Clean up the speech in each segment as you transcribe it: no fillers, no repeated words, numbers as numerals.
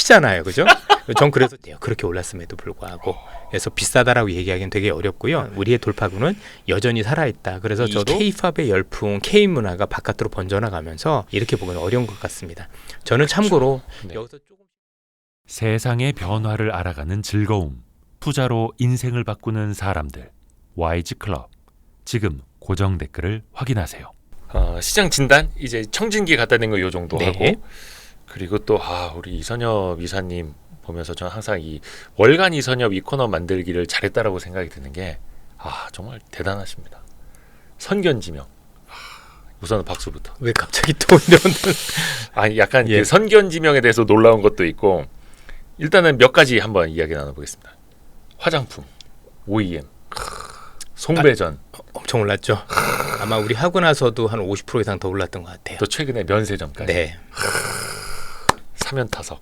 싸지잖아요, 그죠? 전 그래서 그렇게 올랐음에도 불구하고 그래서 비싸다라고 얘기하기는 되게 어렵고요. 우리의 돌파구는 여전히 살아있다. 그래서 저도 K-팝의 열풍, K-문화가 바깥으로 번져나가면서 이렇게 보기는 어려운 것 같습니다. 저는 참고로 여기서 조금 세상의 변화를 알아가는 즐거움, 투자로 인생을 바꾸는 사람들, YG 클럽. 지금 고정 댓글을 확인하세요. 시장 진단 이제 청진기 갖다 댄 거 요 정도 네. 하고 그리고 또 우리 이선엽 이사님 보면서 저는 항상 이 월간 이선엽 이 코너 만들기를 잘했다라고 생각이 드는 게 정말 대단하십니다. 선견지명. 우선 박수부터. 왜 갑자기 또 이런 약간 그 선견지명에 대해서 놀라운 것도 있고 일단은 몇 가지 한번 이야기 나눠보겠습니다. 화장품, OEM, 송배전 엄청 올랐죠. 아마 우리 하고 나서도 한 50% 이상 더 올랐던 것 같아요. 또 최근에 면세점까지. 네. 사면타석.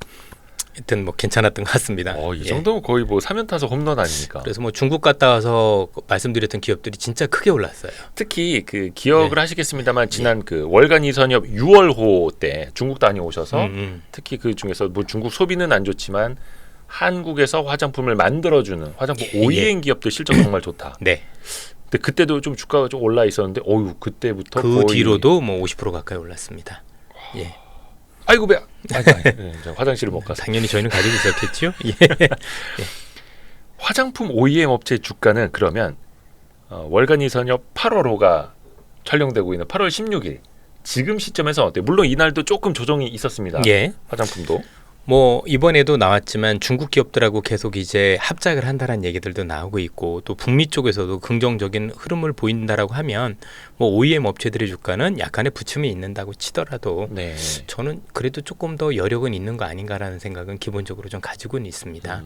하여튼 뭐 괜찮았던 것 같습니다. 이 정도면 거의 뭐 사면타석 홈런 아닙니까? 그래서 뭐 중국 갔다 와서 말씀드렸던 기업들이 진짜 크게 올랐어요. 특히 그 기억을 하시겠습니다만 지난 그 월간 이선엽 6월호 때 중국 다녀오셔서 특히 그 중에서 뭐 중국 소비는 안 좋지만 한국에서 화장품을 만들어주는 화장품 OEM 기업들 실적 정말 좋다. 네. 근데 그때도 좀 주가가 좀 올라 있었는데 그때부터 그 거의 뒤로도 뭐 50% 가까이 올랐습니다. 아이고 배야. 화장실을 못 가서. 당연히 저희는 가지고 있었겠죠. 화장품 OEM 업체 주가는 그러면 월간 이선엽 8월호가 촬영되고 있는 8월 16일 지금 시점에서 어때요? 물론 이날도 조금 조정이 있었습니다. 화장품도. 뭐 이번에도 나왔지만 중국 기업들하고 계속 이제 합작을 한다는 얘기들도 나오고 있고 또 북미 쪽에서도 긍정적인 흐름을 보인다라고 하면 뭐 OEM 업체들의 주가는 약간의 부침이 있는다고 치더라도 저는 그래도 조금 더 여력은 있는 거 아닌가라는 생각은 기본적으로 좀 가지고는 있습니다.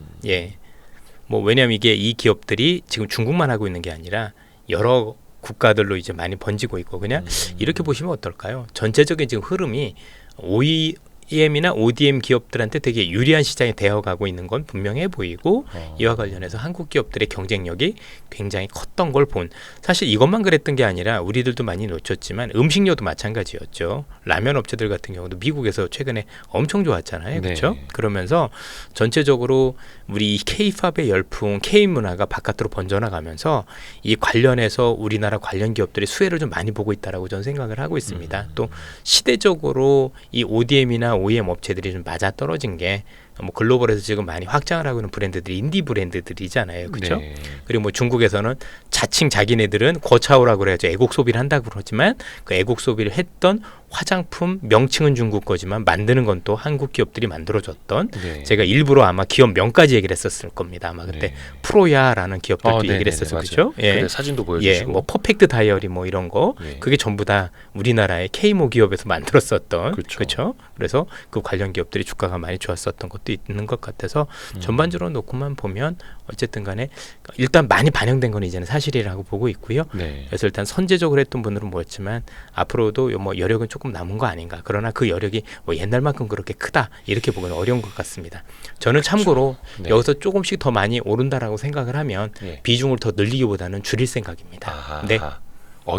뭐 왜냐하면 이 기업들이 지금 중국만 하고 있는 게 아니라 여러 국가들로 이제 많이 번지고 있고 그냥 이렇게 보시면 어떨까요? 전체적인 지금 흐름이 OEM이나 ODM 기업들한테 되게 유리한 시장이 되어가고 있는 건 분명해 보이고 이와 관련해서 한국 기업들의 경쟁력이 굉장히 컸던 걸 본 사실 이것만 그랬던 게 아니라 우리들도 많이 놓쳤지만 음식료도 마찬가지였죠. 라면 업체들 같은 경우도 미국에서 최근에 엄청 좋았잖아요. 그렇죠? 그러면서 전체적으로 우리 K-팝의 열풍, K-문화가 바깥으로 번져나가면서 이 관련해서 우리나라 관련 기업들이 수혜를 좀 많이 보고 있다라고 저는 생각을 하고 있습니다. 또 시대적으로 이 ODM이나 OEM 업체들이 좀 맞아떨어진 게 뭐 글로벌에서 지금 많이 확장을 하고 있는 브랜드들이 인디 브랜드들이잖아요, 그렇죠? 그리고 뭐 중국에서는 자칭 자기네들은 고차오라고 그래야죠. 애국 소비를 한다고 그러지만 그 애국 소비를 했던 화장품 명칭은 중국 거지만 만드는 건 또 한국 기업들이 만들어줬던 제가 일부러 아마 기업 명까지 얘기를 했었을 겁니다. 아마 그때 프로야라는 기업들도 얘기를 했었죠, 그렇죠? 사진도 보여주시고, 뭐 퍼펙트 다이어리 뭐 이런 거 그게 전부 다 우리나라의 K모 기업에서 만들었었던, 그렇죠? 그래서 그 관련 기업들이 주가가 많이 좋았었던 것도 있는 것 같아서 전반적으로 놓고만 보면 어쨌든 간에 일단 많이 반영된 건 이제는 사실이라고 보고 있고요. 그래서 일단 선제적으로 했던 분들은 뭐였지만 앞으로도 뭐 여력은 조금 남은 거 아닌가. 그러나 그 여력이 뭐 옛날만큼 그렇게 크다 이렇게 보기는 어려운 것 같습니다. 저는 참고로 여기서 조금씩 더 많이 오른다라고 생각을 하면 비중을 더 늘리기보다는 줄일 생각입니다.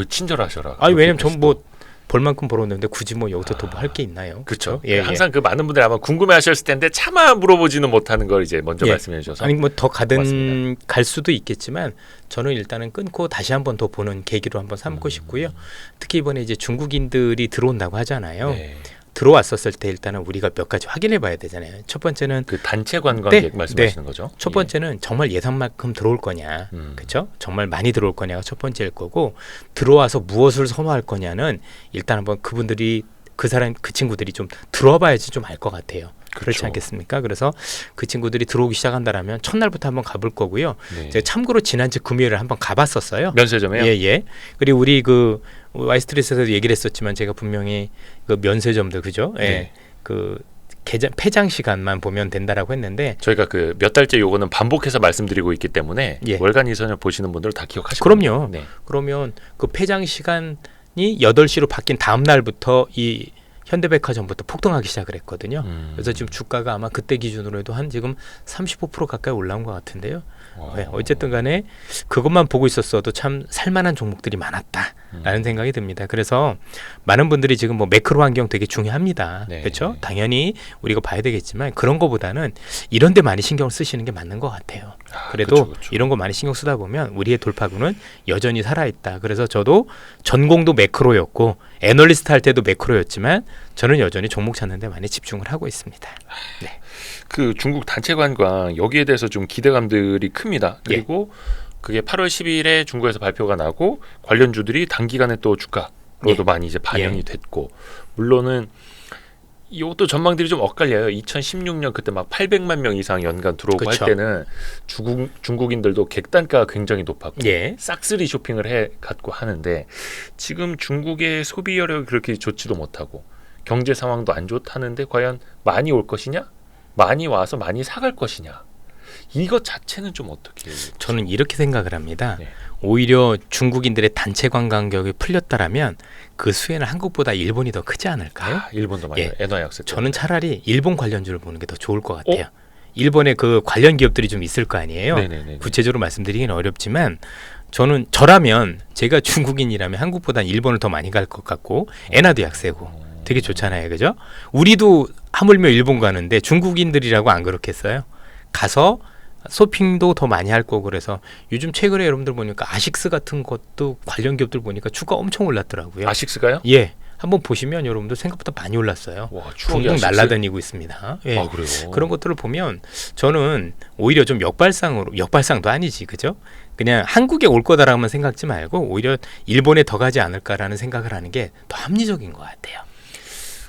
친절하셔라. 왜냐면 전 뭐 벌만큼 벌었는데 굳이 뭐 여기서 더 할 게 있나요? 그렇죠. 항상 그 많은 분들이 아마 궁금해하셨을 텐데 차마 물어보지는 못하는 걸 이제 먼저 말씀해 주셔서 뭐 더 갈 수도 있겠지만 저는 일단은 끊고 다시 한번 더 보는 계기로 한번 삼고 싶고요. 특히 이번에 이제 중국인들이 들어온다고 하잖아요. 들어왔었을 때 일단은 우리가 몇 가지 확인해 봐야 되잖아요. 첫 번째는 그 단체 관광객 말씀하시는 거죠. 첫 번째는 정말 예상만큼 들어올 거냐, 그렇죠? 정말 많이 들어올 거냐가 첫 번째일 거고 들어와서 무엇을 선호할 거냐는 일단 한번 그분들이 그 친구들이 좀 들어봐야지 좀 알 것 같아요. 그렇지 않겠습니까? 그래서 그 친구들이 들어오기 시작한다라면 첫날부터 한번 가볼 거고요. 제가 참고로 지난주 금요일에 한번 가봤었어요. 면세점에요? 그리고 우리 그 와이스트리트에서도 얘기를 했었지만 제가 분명히 그 면세점들 그죠? 그 폐장 시간만 보면 된다라고 했는데 저희가 그 몇 달째 요거는 반복해서 말씀드리고 있기 때문에 월간 이선엽 보시는 분들 다 기억하시고 그럼요. 그러면 그 폐장 시간이 8시로 바뀐 다음 날부터 이 현대백화점부터 폭등하기 시작을 했거든요. 그래서 지금 주가가 아마 그때 기준으로 해도 한 지금 35% 가까이 올라온 것 같은데요. 네, 어쨌든 간에 그것만 보고 있었어도 참 살만한 종목들이 많았다라는 생각이 듭니다. 그래서 많은 분들이 지금 뭐 매크로 환경 되게 중요합니다. 네. 그렇죠? 당연히 우리가 봐야 되겠지만 그런 거보다는 이런 데 많이 신경을 쓰시는 게 맞는 것 같아요. 그래도 그쵸. 이런 거 많이 신경 쓰다 보면 우리의 돌파구는 여전히 살아있다. 그래서 저도 전공도 매크로였고 애널리스트 할 때도 매크로였지만 저는 여전히 종목 찾는 데 많이 집중을 하고 있습니다. 네. 그 중국 단체 관광 여기에 대해서 좀 기대감들이 큽니다. 그리고 그게 8월 10일에 중국에서 발표가 나고 관련주들이 단기간에 또 주가로도 많이 이제 반영이 됐고 물론은 이것도 전망들이 좀 엇갈려요. 2016년 그때 막 800만 명 이상 연간 들어오고 그쵸. 할 때는 중국인들도 객단가가 굉장히 높았고 예. 싹쓸이 쇼핑을 해 갔고 하는데 지금 중국의 소비 여력이 그렇게 좋지도 못하고 경제 상황도 안 좋다는데 과연 많이 올 것이냐? 많이 와서 많이 사갈 것이냐? 이것 자체는 좀 어떻게? 저는 이렇게 생각을 합니다. 네. 오히려 중국인들의 단체 관광객이 풀렸다라면 그 수혜는 한국보다 일본이 더 크지 않을까요? 일본도 많이 예. 엔화 약세. 저는 차라리 일본 관련주를 보는 게 더 좋을 것 같아요. 일본에 그 관련 기업들이 좀 있을 거 아니에요. 네네네. 구체적으로 말씀드리기는 어렵지만 저라면 제가 중국인이라면 한국보다 일본을 더 많이 갈 것 같고 엔화도 약세고 되게 좋잖아요. 그죠? 우리도 하물며 일본 가는데 중국인들이라고 안 그렇겠어요? 가서 쇼핑도 더 많이 할 거고 그래서 요즘 최근에 여러분들 보니까 아식스 같은 것도 관련 기업들 보니까 주가 엄청 올랐더라고요. 아식스가요? 예. 한번 보시면 여러분들 생각보다 많이 올랐어요. 와, 추억이 붕붕 아식스? 날아다니고 있습니다. 예. 아 그래요. 그런 것들을 보면 저는 오히려 좀 역발상도 아니지, 그죠? 그냥 한국에 올 거다라고만 생각지 말고 오히려 일본에 더 가지 않을까라는 생각을 하는 게 더 합리적인 것 같아요.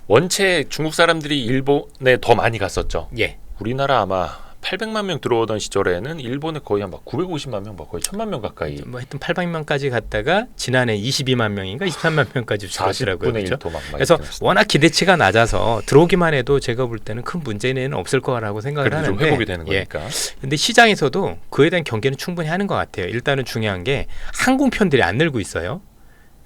원체 중국 사람들이 일본에 더 많이 갔었죠. 예. 우리나라 아마 800만 명 들어오던 시절에는 일본에 거의 한 막 950만 명, 막 거의 1000만 명 가까이. 뭐 하여튼 800만까지 갔다가 지난해 22만 명인가 23만 명까지 줄었더라고요. 40분의 그렇죠? 1도 막 그래서 많이 워낙 기대치가 낮아서 들어오기만 해도 제가 볼 때는 큰 문제는 없을 거라고 생각을 그래도 좀 하는데 회복이 되는 예. 거니까. 근데 시장에서도 그에 대한 경계는 충분히 하는 것 같아요. 일단은 중요한 게 항공편들이 안 늘고 있어요.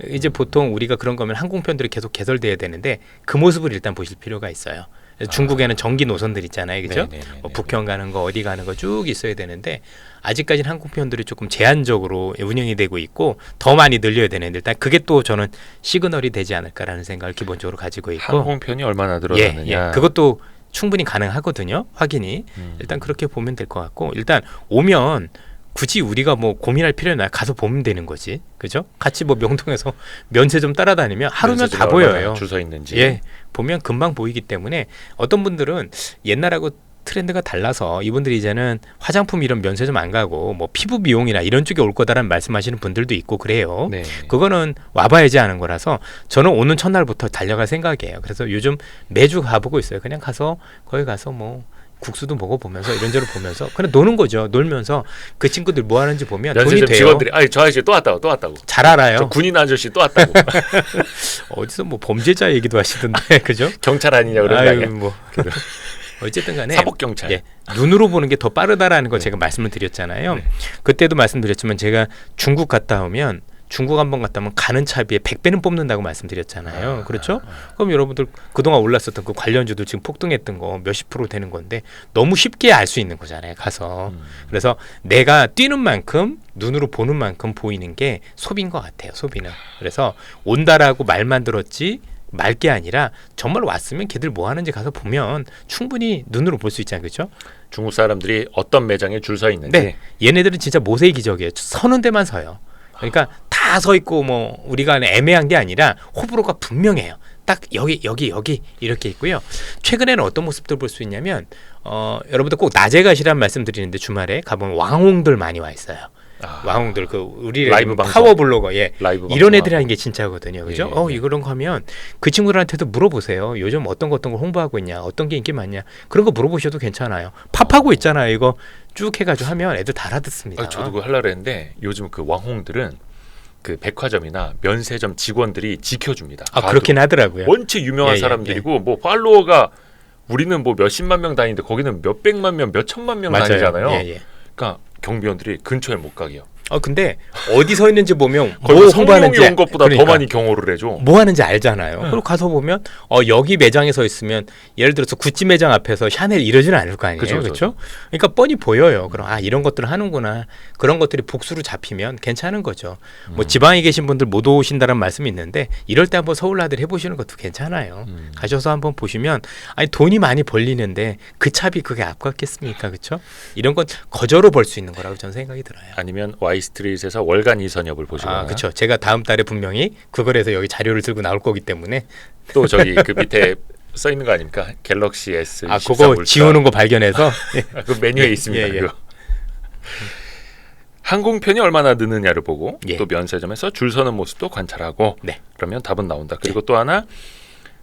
이제 보통 우리가 그런 거면 항공편들이 계속 개설돼야 되는데 그 모습을 일단 보실 필요가 있어요. 그래서 중국에는 전기 노선들 있잖아요, 그렇죠? 네네네네. 뭐 북형 가는 거 어디 가는 거 쭉 있어야 되는데 아직까지는 항공편들이 조금 제한적으로 운영이 되고 있고 더 많이 늘려야 되는데 일단 그게 또 저는 시그널이 되지 않을까라는 생각을 기본적으로 가지고 있고 항공편이 얼마나 늘어나느냐. 그것도 충분히 가능하거든요, 확인이. 일단 그렇게 보면 될 것 같고 일단 오면 굳이 우리가 뭐 고민할 필요는 없나요? 가서 보면 되는 거지, 그죠? 같이 뭐 명동에서 면세점 따라다니면 하루면 다 보여요. 줄 서 있는지. 예, 보면 금방 보이기 때문에 어떤 분들은 옛날하고 트렌드가 달라서 이분들이 이제는 화장품 이런 면세점 안 가고 뭐 피부 미용이나 이런 쪽에 올 거다라는 말씀하시는 분들도 있고 그래요. 네. 그거는 와봐야지 하는 거라서 저는 오는 첫날부터 달려갈 생각이에요. 그래서 요즘 매주 가보고 있어요. 그냥 가서 거기 가서 뭐 국수도 먹어보면서 이런저런 보면서 그냥 노는 거죠. 놀면서 그 친구들 뭐 하는지 보면 돈이 면세점 돼요. 직원들이 저 아저씨 또 왔다고. 잘 알아요. 저 군인 아저씨 또 왔다고. 어디서 뭐 범죄자 얘기도 하시던데, 그죠? 경찰 아니냐 그런 거 아니야? 뭐 어쨌든 간에 사복 경찰. 예, 눈으로 보는 게 더 빠르다라는 거 제가 말씀을 드렸잖아요. 네. 그때도 말씀드렸지만 제가 중국 갔다 오면 중국 한번 갔다 오면 가는 차비에 100배는 뽑는다고 말씀드렸잖아요. 그렇죠? 그럼 여러분들 그동안 올랐었던 그 관련주도 지금 폭등했던 거 몇십 프로 되는 건데 너무 쉽게 알 수 있는 거잖아요. 가서. 그래서 내가 뛰는 만큼 눈으로 보는 만큼 보이는 게 소비인 것 같아요. 소비는. 그래서 온다라고 말만 들었지 말 게 아니라 정말 왔으면 걔들 뭐 하는지 가서 보면 충분히 눈으로 볼 수 있잖아요. 그렇죠? 중국 사람들이 어떤 매장에 줄 서 있는지. 네. 얘네들은 진짜 모세의 기적이에요. 서는 데만 서요. 그러니까 다 서 있고 뭐 우리가 애매한 게 아니라 호불호가 분명해요. 딱 여기 이렇게 있고요. 최근에는 어떤 모습들 볼 수 있냐면 여러분들 꼭 낮에 가시란 말씀드리는데 주말에 가보면 왕홍들 많이 와 있어요. 왕홍들 그 우리 라이브 방송. 파워 블로거 라이브 이런 방송하고. 애들이 하는 게 진짜거든요. 그죠? 예. 이런 거 하면 그 친구들한테도 물어보세요. 요즘 어떤 걸 홍보하고 있냐, 어떤 게 인기 많냐, 그런 거 물어보셔도 괜찮아요. 팝하고 있잖아요. 이거 쭉 해가지고 하면 애들 다 알아듣습니다. 저도 그거 하려고 했는데 요즘 그 왕홍들은 그 백화점이나 면세점 직원들이 지켜줍니다. 그렇긴 하더라고요. 원체 유명한 예, 사람들이고 뭐 팔로워가 우리는 뭐 몇십만 명 다니는데 거기는 몇백만 명, 몇천만 명 다니잖아요. 예. 그러니까 경비원들이 근처에 못 가게요. 근데 어디 서 있는지 보면 거의 뭐 성룡이 홍보하는지 온 것보다 그러니까 더 많이 경호를 해줘. 뭐 하는지 알잖아요. 응. 그리고 가서 보면 여기 매장에 서 있으면 예를 들어서 구찌 매장 앞에서 샤넬 이러지는 않을 거 아니에요. 그죠, 그렇죠? 그러니까 뻔히 보여요. 그럼 이런 것들을 하는구나. 그런 것들이 복수로 잡히면 괜찮은 거죠. 뭐 지방에 계신 분들 못 오신다는 말씀이 있는데 이럴 때 한번 서울 아들 해보시는 것도 괜찮아요. 가셔서 한번 보시면 아니 돈이 많이 벌리는데 그 차비 그게 아깝겠습니까? 그렇죠? 이런 건 거저로 벌 수 있는 거라고 저는 생각이 들어요. 아니면 와이스트릿에서 월간 이선엽을 보시거나. 그렇죠. 제가 다음 달에 분명히 그걸 해서 여기 자료를 들고 나올 거기 때문에 또 저기 그 밑에 써 있는 거 아닙니까? 갤럭시 S 14 그거 울트라. 지우는 거 발견해서 그 메뉴에 있습니다. 예. 그거. 항공편이 얼마나 느느냐를 보고 예. 또 면세점에서 줄 서는 모습도 관찰하고 네. 그러면 답은 나온다. 그리고 또 하나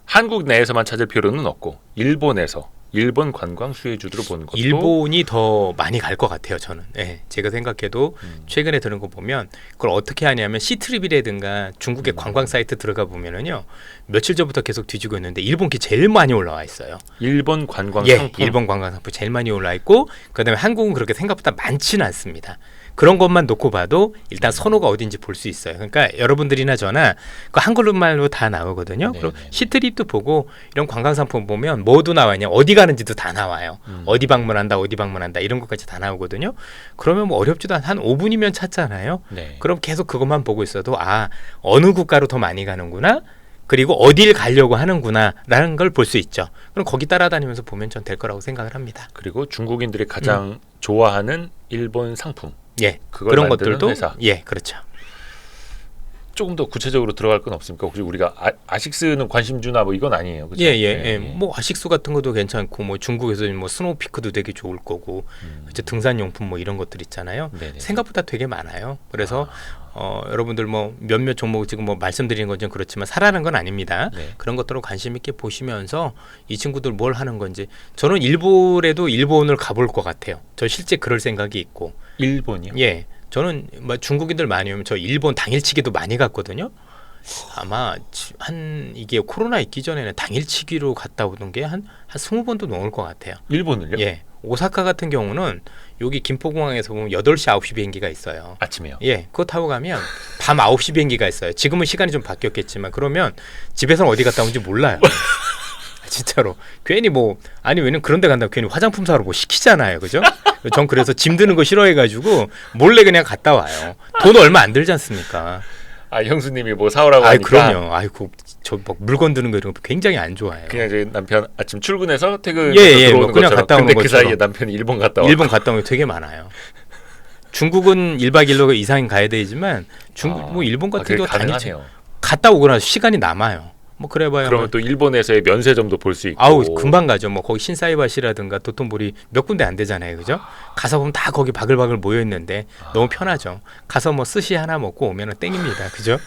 한국 내에서만 찾을 필요는 없고 일본에서 일본 관광 수혜주들을 보는 것도 일본이 더 많이 갈 것 같아요. 저는. 예, 제가 생각해도 최근에 들은 거 보면 그걸 어떻게 하냐면 시트립이라든가 중국의 관광 사이트 들어가 보면은요 며칠 전부터 계속 뒤지고 있는데 일본기 제일 많이 올라와 있어요. 일본 관광 예, 상품. 일본 관광 상품 제일 많이 올라 있고 그다음에 한국은 그렇게 생각보다 많지는 않습니다. 그런 것만 놓고 봐도 일단 선호가 어딘지 볼 수 있어요. 그러니까 여러분들이나 저나 그 한글로말로 다 나오거든요. 네네. 그리고 시트립도 보고 이런 관광 상품 보면 뭐도 나와있냐 어디 가는지도 다 나와요. 어디 방문한다 이런 것까지 다 나오거든요. 그러면 뭐 어렵지도 한 5분이면 찾잖아요. 네. 그럼 계속 그것만 보고 있어도 어느 국가로 더 많이 가는구나. 그리고 어딜 가려고 하는구나라는 걸 볼 수 있죠. 그럼 거기 따라다니면서 보면 전 될 거라고 생각을 합니다. 그리고 중국인들이 가장 좋아하는 일본 상품. 예, 그걸 그런 만드는 것들도 회사. 예, 그렇죠. 조금 더 구체적으로 들어갈 건 없습니까? 혹시 우리가 아식스는 관심주나 뭐 이건 아니에요. 그렇죠? 예. 뭐 아식스 같은 것도 괜찮고 뭐 중국에서 뭐 스노우피크도 되게 좋을 거고 이제 등산용품 뭐 이런 것들 있잖아요. 네네. 생각보다 되게 많아요. 그래서 여러분들 뭐 몇몇 종목 지금 뭐 말씀드리는 건 좀 그렇지만 사라는 건 아닙니다. 네. 그런 것들을 관심 있게 보시면서 이 친구들 뭘 하는 건지 저는 일본에도 일본을 가볼 것 같아요. 저 실제 그럴 생각이 있고. 일본이요? 예. 저는 뭐 중국인들 많이 오면 저 일본 당일치기도 많이 갔거든요. 아마 이게 코로나 있기 전에는 당일치기로 갔다 오던 게 한 20번도 넘을 것 같아요. 일본을요? 예. 오사카 같은 경우는 여기 김포공항에서 보면 8시 9시 비행기가 있어요. 아침에요? 예. 그거 타고 가면 밤 9시 비행기가 있어요. 지금은 시간이 좀 바뀌었겠지만 그러면 집에서는 어디 갔다 온지 몰라요. 진짜로 괜히 왜냐면 그런 데 간다고 괜히 화장품 사러 뭐 시키잖아요. 그죠? 전 그래서 짐 드는 거 싫어해가지고 몰래 그냥 갔다 와요. 돈 얼마 안 들지 않습니까? 형수님이 뭐 사오라고 하니까 그럼요. 저 막 물건 드는 거 이런 거 굉장히 안 좋아해요. 그냥 저희 남편 아침 출근해서 퇴근해서 예, 들어오는 뭐 그냥 것처럼. 갔다 오는 근데 그 것처럼. 사이에 남편이 일본 갔다 와. 일본 갔다 오는 게 되게 많아요. 중국은 1박 2일 이상 가야 되지만 중국 일본 같은 경우 가능하네요. 갔다 오고 나서 시간이 남아요. 뭐 그래봐야 그러면 또 일본에서의 면세점도 볼 수 있고. 금방 가죠. 뭐 거기 신사이바시라든가 도톤보리 몇 군데 안 되잖아요, 그죠? 가서 보면 다 거기 바글바글 모여 있는데 너무 편하죠. 가서 뭐 스시 하나 먹고 오면은 땡입니다, 그죠?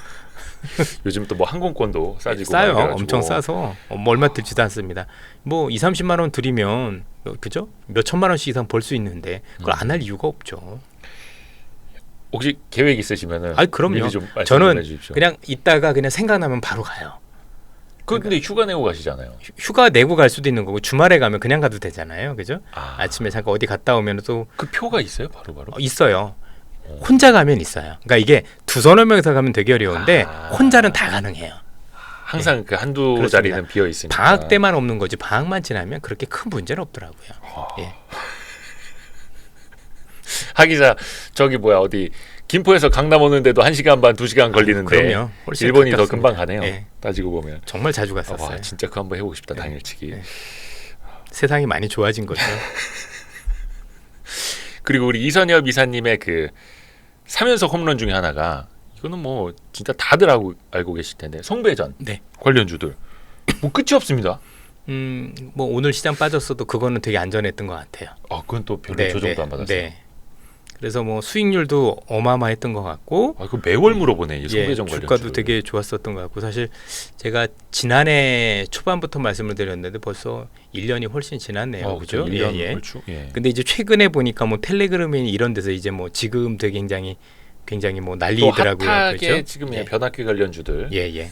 요즘 또 뭐 항공권도 싸지고 싸요, 막 이래가지고. 엄청 싸서 뭐 얼마 들지도 않습니다. 뭐 2, 30만 원 들이면 그죠? 몇 천만 원씩 이상 벌 수 있는데 그걸 안 할 이유가 없죠. 혹시 계획 있으시면은 그럼요. 미리 좀 말씀 좀 저는 해주십시오. 그냥 있다가 그냥 생각나면 바로 가요. 근데 휴가 내고 가시잖아요. 휴가 내고 갈 수도 있는 거고 주말에 가면 그냥 가도 되잖아요, 그죠? 아. 아침에 잠깐 어디 갔다 오면 또 그 표가 있어요, 바로바로? 있어요. 혼자 가면 있어요. 그러니까 이게 두서너 명이서 가면 되게 어려운데 혼자는 다 가능해요. 항상 그 한두 그렇습니다. 자리는 비어 있으니까. 방학 때만 없는 거지 방학만 지나면 그렇게 큰 문제는 없더라고요. 예. 하기자 저기 어디 김포에서 강남 오는데도 1시간 반, 2시간 걸리는데 그럼요. 훨씬 일본이 더 가깝습니다. 금방 가네요. 예. 따지고 보면. 정말 자주 갔었어요. 와, 진짜 그거 한번 해보고 싶다. 네. 당일치기. 네. 세상이 많이 좋아진 거죠. 그리고 우리 이선엽 이사님의 그 3연속 홈런 중에 하나가 이거는 뭐 진짜 다들 알고 계실 텐데 송배전 네. 관련주들 뭐 끝이 없습니다. 뭐 오늘 시장 빠졌어도 그거는 되게 안전했던 것 같아요. 그건 또 별로 조정도 안 받았어요. 네. 그래서 뭐 수익률도 어마어마했던 것 같고 그 매월 물어보네. 이 송배전 관련주. 주가도 되게 좋았었던 것 같고 사실 제가 지난해 초반부터 말씀을 드렸는데 벌써 1년이 훨씬 지났네요. 그죠? 1년 예. 얼추. 예. 근데 이제 최근에 보니까 뭐 텔레그램이나 이런 데서 이제 뭐 지금 되게 굉장히 뭐 또 난리더라고요. 핫하게 그렇죠? 지금 예. 변압기 관련주들. 예.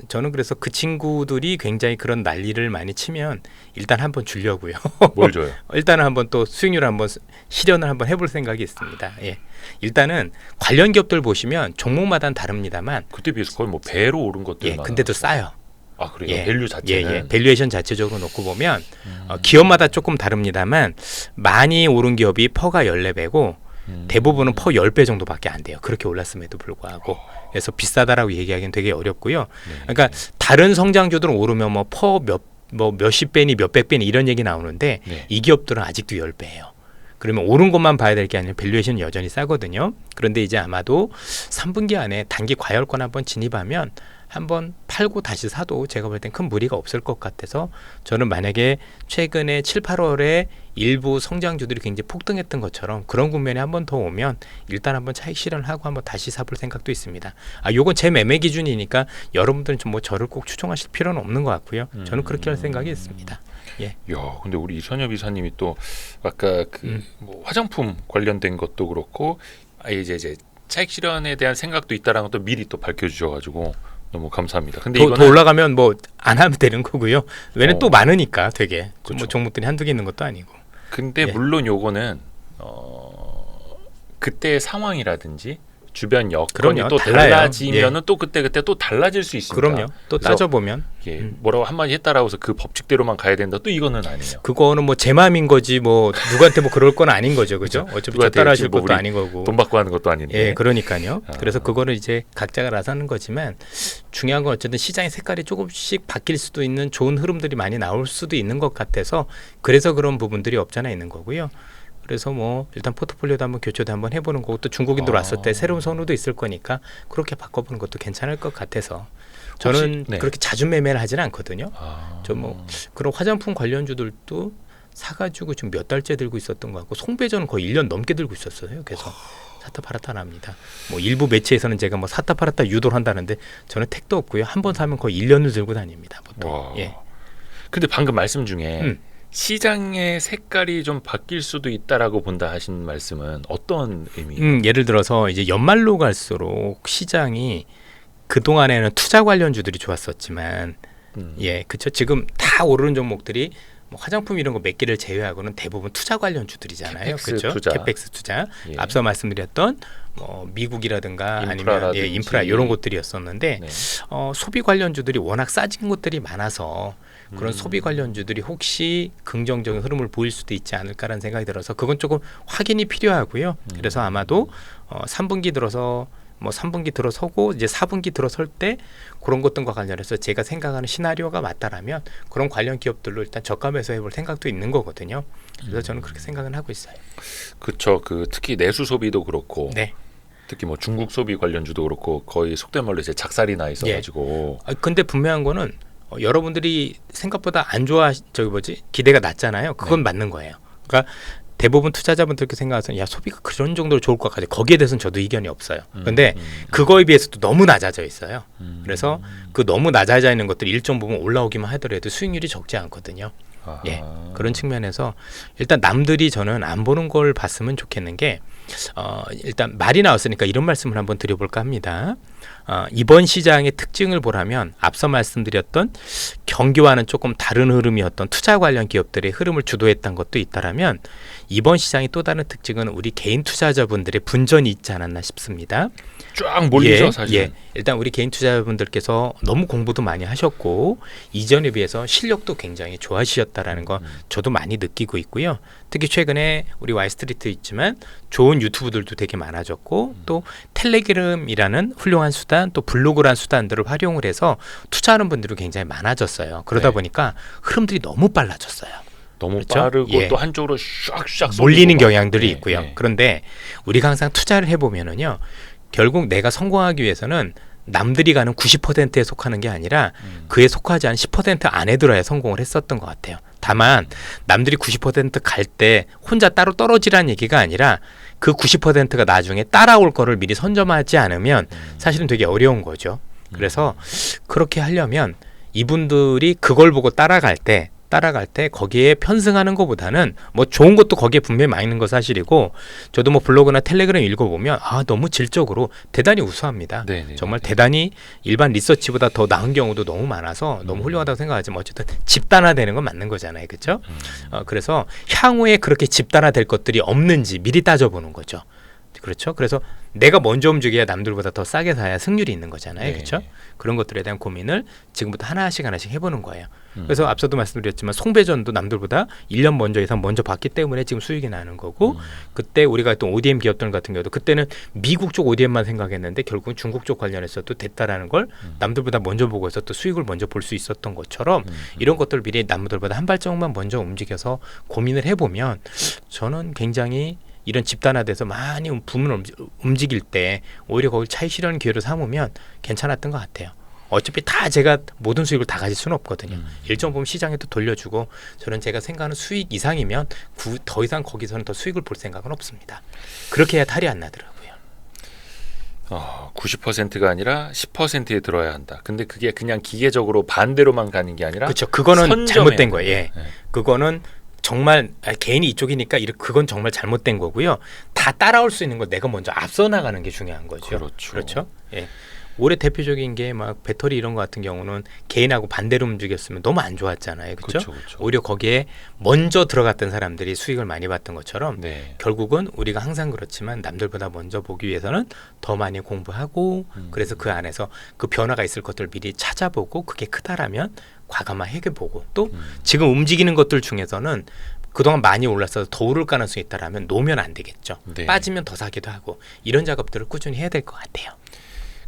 저는 그래서 그 친구들이 굉장히 그런 난리를 많이 치면 일단 한번 주려고요. 뭘 줘요? 일단은 한번 또 수익률을 한번 실현을 한번 해볼 생각이 있습니다. 예. 일단은 관련 기업들 보시면 종목마다는 다릅니다만, 그때 비해서 거의 뭐 배로 오른 것들 예, 근데도 싸요. 아 그래요? 밸류 자체는 예. 밸류에이션 자체적으로 놓고 보면 기업마다 조금 다릅니다만 많이 오른 기업이 퍼가 14배고 대부분은 퍼 10배 정도밖에 안 돼요. 그렇게 올랐음에도 불구하고. 그래서 비싸다라고 얘기하기는 되게 어렵고요. 그러니까 다른 성장주들은 오르면 뭐 퍼 몇십 배니 몇백 배니 이런 얘기 나오는데 네. 이 기업들은 아직도 10배예요. 그러면 오른 것만 봐야 될 게 아니라 밸류에이션은 여전히 싸거든요. 그런데 이제 아마도 3분기 안에 단기 과열권 한번 진입하면 한번 팔고 다시 사도 제가 볼 땐 큰 무리가 없을 것 같아서, 저는 만약에 최근에 7, 8월에 일부 성장주들이 굉장히 폭등했던 것처럼 그런 국면에 한번 더 오면 일단 한번 차익 실현을 하고 한번 다시 사볼 생각도 있습니다. 요건 제 매매 기준이니까 여러분들은 좀 뭐 저를 꼭 추종하실 필요는 없는 것 같고요. 저는 그렇게 할 생각이 있습니다. 예. 야, 근데 우리 이선엽 이사님이 또 아까 그 뭐 화장품 관련된 것도 그렇고 이제 차익 실현에 대한 생각도 있다라는 것도 미리 또 밝혀주셔가지고 너무 감사합니다. 근데 더 이거는 올라가면 뭐 안 하면 되는 거고요. 왜냐면 또 많으니까 되게 뭐 그렇죠. 종목들이 한두 개 있는 것도 아니고. 근데 예. 물론 요거는 그때의 상황이라든지 주변 여건이 그럼요. 또 달라요. 달라지면은 또 그때 또 달라질 수 있습니다. 그럼요. 또 그래서 따져보면 예, 뭐라고 한마디 했다라고 해서 그 법칙대로만 가야 된다. 또 이거는 아니에요. 그거는 뭐 제 마음인 거지 뭐 누구한테 뭐 그럴 건 아닌 거죠, 그죠? 어차피 저 누구한테 따라하실 뭐 것도 우리 아닌 거고. 돈 받고 하는 것도 아닌데. 예, 그러니까요. 아. 그래서 그거를 이제 각자가 알아서 하는 거지만 중요한 건 어쨌든 시장의 색깔이 조금씩 바뀔 수도 있는 좋은 흐름들이 많이 나올 수도 있는 것 같아서, 그래서 그런 부분들이 없잖아 있는 거고요. 그래서 뭐 일단 포트폴리오도 한번 교체도 한번 해보는 거고, 또 중국인들 왔을 때 새로운 선호도 있을 거니까 그렇게 바꿔보는 것도 괜찮을 것 같아서 저는 네. 그렇게 자주 매매를 하지는 않거든요. 아. 저 뭐 그런 화장품 관련주들도 사가지고 지금 몇 달째 들고 있었던 것 같고, 송배전은 거의 1년 넘게 들고 있었어요. 그래서 샀다 팔았다 합니다. 뭐 일부 매체에서는 제가 뭐 샀다 팔았다 유도를 한다는데 저는 택도 없고요. 한 번 사면 거의 1년을 들고 다닙니다. 보통. 와. 예. 근데 방금 말씀 중에 음. 시장의 색깔이 좀 바뀔 수도 있다라고 본다 하신 말씀은 어떤 의미예요? 예를 들어서 이제 연말로 갈수록 시장이 그 동안에는 투자 관련주들이 좋았었지만, 예, 그렇죠. 지금 다 오르는 종목들이 뭐 화장품 이런 거 몇 개를 제외하고는 대부분 투자 관련주들이잖아요. 캐펙스 그렇죠. 투자. 캐펙스 투자. 예. 앞서 말씀드렸던 뭐 미국이라든가 아니면 인프라라든지. 인프라 이런 것들이었었는데 네. 소비 관련주들이 워낙 싸진 것들이 많아서 그런 소비 관련주들이 혹시 긍정적인 흐름을 보일 수도 있지 않을까라는 생각이 들어서 그건 조금 확인이 필요하고요. 그래서 아마도 3분기 들어서 뭐 3분기 들어서고 이제 4분기 들어설 때 그런 것들과 관련해서 제가 생각하는 시나리오가 맞다라면 그런 관련 기업들로 일단 저가 매수해볼 생각도 있는 거거든요. 그래서 저는 그렇게 생각은 하고 있어요. 그렇죠. 그 특히 내수 소비도 그렇고 네. 특히 뭐 중국 소비 관련주도 그렇고 거의 속된 말로 이제 작살이 나 있어가지고 근데 분명한 거는 여러분들이 생각보다 안 좋아 기대가 낮잖아요. 그건 네. 맞는 거예요. 그러니까 대부분 투자자분들께 생각하서는 야 소비가 그런 정도로 좋을 것 같아. 거기에 대해서는 저도 이견이 없어요. 그런데 그거에 비해서도 너무 낮아져 있어요. 그래서 그 너무 낮아져 있는 것들이 일정 부분 올라오기만 하더라도 수익률이 적지 않거든요. 아하. 예, 그런 측면에서 일단 남들이 저는 안 보는 걸 봤으면 좋겠는 게 일단 말이 나왔으니까 이런 말씀을 한번 드려볼까 합니다. 이번 시장의 특징을 보라면 앞서 말씀드렸던 경기와는 조금 다른 흐름이었던 투자 관련 기업들의 흐름을 주도했던 것도 있다라면 이번 시장의 또 다른 특징은 우리 개인 투자자분들의 분전이 있지 않았나 싶습니다. 쫙 몰리죠 사실. 예. 일단 우리 개인 투자자분들께서 너무 공부도 많이 하셨고 이전에 비해서 실력도 굉장히 좋아지셨다라는 거 저도 많이 느끼고 있고요. 특히 최근에 우리 와이스트리트 있지만 좋은 유튜브들도 되게 많아졌고 또 텔레그램이라는 훌륭한 수단 또 블로그란 수단들을 활용을 해서 투자하는 분들이 굉장히 많아졌어요. 그러다 네. 보니까 흐름들이 너무 빨라졌어요. 너무 그렇죠? 빠르고 예. 또 한쪽으로 샥샥 몰리는 쏠리고 경향들이 막. 있고요. 네. 그런데 우리가 항상 투자를 해보면은요, 결국 내가 성공하기 위해서는 남들이 가는 90%에 속하는 게 아니라 그에 속하지 않은 10% 안에 들어야 성공을 했었던 것 같아요. 다만 남들이 90% 갈 때 혼자 따로 떨어지라는 얘기가 아니라 그 90%가 나중에 따라올 거를 미리 선점하지 않으면 사실은 되게 어려운 거죠. 그래서 그렇게 하려면 이분들이 그걸 보고 따라갈 때 따라갈 때 거기에 편승하는 것보다는 뭐 좋은 것도 거기에 분명히 많이 있는 거 사실이고 저도 뭐 블로그나 텔레그램 읽어보면 너무 질적으로 대단히 우수합니다. 네네. 정말 대단히 일반 리서치보다 더 나은 경우도 너무 많아서 너무 훌륭하다고 생각하지만 어쨌든 집단화되는 건 맞는 거잖아요. 그렇죠? 그래서 향후에 그렇게 집단화될 것들이 없는지 미리 따져보는 거죠. 그렇죠? 그래서 내가 먼저 움직여야 남들보다 더 싸게 사야 승률이 있는 거잖아요. 네. 그렇죠? 그런 것들에 대한 고민을 지금부터 하나씩 해보는 거예요. 그래서 앞서도 말씀드렸지만 송배전도 남들보다 1년 먼저 이상 먼저 봤기 때문에 지금 수익이 나는 거고 그때 우리가 했던 ODM 기업들 같은 경우도 그때는 미국 쪽 ODM만 생각했는데 결국은 중국 쪽 관련해서도 됐다라는 걸 남들보다 먼저 보고 해서 또 수익을 먼저 볼 수 있었던 것처럼 이런 것들을 미리 남들보다 한 발짝만 먼저 움직여서 고민을 해보면 저는 굉장히 이런 집단화돼서 많이 부문을 움직일 때 오히려 거기 차익 실현 기회를 삼으면 괜찮았던 것 같아요. 어차피 다 제가 모든 수익을 다 가질 수는 없거든요. 일정 부분 시장에도 돌려주고 저는 제가 생각하는 수익 이상이면 더 이상 거기서는 더 수익을 볼 생각은 없습니다. 그렇게 해야 탈이 안 나더라고요. 90%가 아니라 10%에 들어야 한다. 근데 그게 그냥 기계적으로 반대로만 가는 게 아니라 그렇죠. 그거는 잘못된 거예요. 예. 네. 그거는 정말 개인이 이쪽이니까 그건 정말 잘못된 거고요. 다 따라올 수 있는 거 내가 먼저 앞서 나가는 게 중요한 거죠. 그렇죠. 예. 올해 대표적인 게 막 배터리 이런 거 같은 경우는 개인하고 반대로 움직였으면 너무 안 좋았잖아요. 그렇죠? 오히려 거기에 먼저 들어갔던 사람들이 수익을 많이 봤던 것처럼 네. 결국은 우리가 항상 그렇지만 남들보다 먼저 보기 위해서는 더 많이 공부하고 그래서 그 안에서 그 변화가 있을 것들을 미리 찾아보고 그게 크다라면 과감하게 보고 또 지금 움직이는 것들 중에서는 그동안 많이 올랐어서 더 오를 가능성이 있다라면 놓으면 안 되겠죠. 네. 빠지면 더 사기도 하고 이런 작업들을 꾸준히 해야 될 것 같아요.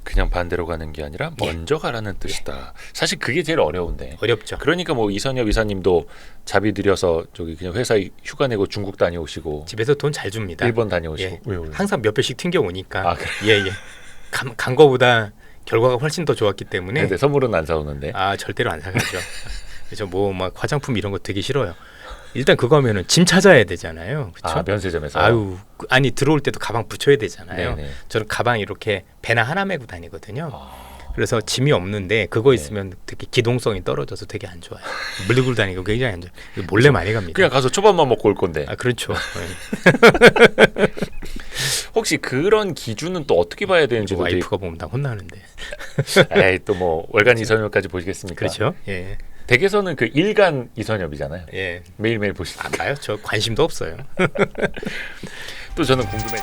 그냥 반대로 가는 게 아니라 먼저 가라는 뜻이다. 사실 그게 제일 어려운데. 어렵죠. 그러니까 뭐 이선엽 이사님도 자비 들여서 저기 그냥 회사에 휴가 내고 중국 다녀오시고 집에서 돈 잘 줍니다. 일본 다녀오시고 예. 왜요? 항상 몇 배씩 튕겨 오니까. 그래. 예. 간 거보다 결과가 훨씬 더 좋았기 때문에 근데 선물은 안 사오는데. 절대로 안 사가죠. 그래서 뭐 막 화장품 이런 거 되게 싫어요. 일단 그거 하면은 짐 찾아야 되잖아요. 그렇죠? 면세점에서. 아니 들어올 때도 가방 붙여야 되잖아요. 네네. 저는 가방 이렇게 배나 하나 메고 다니거든요. 그래서 짐이 없는데 그거 있으면 되게 기동성이 떨어져서 되게 안 좋아요. 물들고 다니고 굉장히 안 좋아요. 몰래 많이 갑니다. 그냥 가서 초밥만 먹고 올 건데. 그렇죠. 혹시 그런 기준은 또 어떻게 봐야 되는지도 와이프가 보면 다 혼나는데. 에이 또 뭐 월간 이선엽까지 보시겠습니까? 그렇죠. 예. 댁에서는 그 일간 이선엽이잖아요. 예. 매일매일 보시니까. 안 봐요. 저 관심도 없어요. 또 저는 궁금해.